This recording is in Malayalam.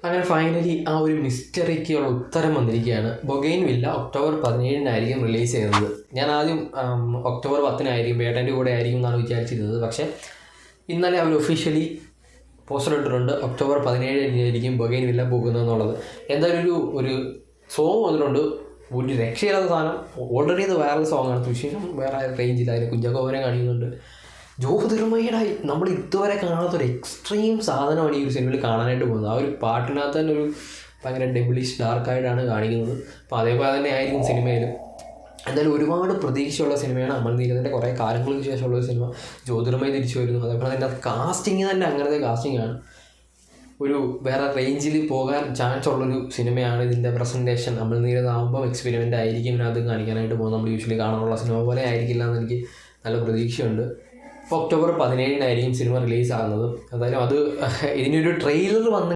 അങ്ങനെ ഫൈനലി ആ ഒരു മിസ്റ്ററിക്കുള്ള ഉത്തരം വന്നിരിക്കുകയാണ്. ബൊഗെയിൻവില്ല ഒക്ടോബർ 17 റിലീസ് ചെയ്യുന്നത്. ഞാൻ ആദ്യം ഒക്ടോബർ 10 വേട്ടൻ്റെ കൂടെ ആയിരിക്കും എന്നാണ് വിചാരിച്ചിരുന്നത്. പക്ഷേ ഇന്നലെ അവർ ഒഫീഷ്യലി പോസ്റ്റർ ഇട്ടിട്ടുണ്ട്, ഒക്ടോബർ 17 ബൊഗെയിൻവില്ല പോകുന്നതെന്നുള്ളത്. എന്തായാലും ഒരു സോങ് വന്നിട്ടുണ്ട്, ഒരു രക്ഷയില്ലാത്ത സാധനം. ഓൾറെഡി അത് വൈറൽ സോങ്ങാണ്. സുശീലം വേറെ റേഞ്ചിൽ അതിന് കുഞ്ചാക്കോവനെ കാണിക്കുന്നുണ്ട്. ജ്യോതിർമയുടെ നമ്മൾ ഇതുവരെ കാണാത്തൊരു എക്സ്ട്രീം സാധനമാണ് ഈ ഒരു സിനിമയിൽ കാണാനായിട്ട് പോകുന്നത്. ആ ഒരു പാട്ടിനകത്ത് തന്നെ ഒരു ഭയങ്കര ഡെബിളിഷ് ഡാർക്കായിട്ടാണ് കാണിക്കുന്നത്. അപ്പോൾ അതേപോലെ തന്നെ ആയിരിക്കും സിനിമയിലും. എന്തായാലും ഒരുപാട് പ്രതീക്ഷയുള്ള സിനിമയാണ് അമൽ നീരദിൻ്റെ. കുറേ കാലങ്ങൾക്ക് ശേഷമുള്ള സിനിമ. ജ്യോതിർമയ തിരിച്ചു വരുന്നു. അതേപോലെ തന്നെ കാസ്റ്റിംഗ് തന്നെ അങ്ങനത്തെ കാസ്റ്റിംഗാണ്. ഒരു വേറെ റേഞ്ചിൽ പോകാൻ ചാൻസ് ഉള്ളൊരു സിനിമയാണ്. ഇതിൻ്റെ പ്രസൻറ്റേഷൻ അമൽ നീരദാകുമ്പോൾ എക്സ്പെരിമെൻ്റ് ആയിരിക്കും ഇതിനകത്ത് കാണിക്കാനായിട്ട് പോകുന്നത്. നമ്മൾ യൂഷ്വലി കാണാനുള്ള സിനിമ പോലെ ആയിരിക്കില്ല എന്ന് എനിക്ക് നല്ല പ്രതീക്ഷയുണ്ട്. ഇപ്പോൾ ഒക്ടോബർ 17 സിനിമ റിലീസ് ആകുന്നത്. എന്തായാലും ഇതിനൊരു ട്രെയിലർ വന്ന്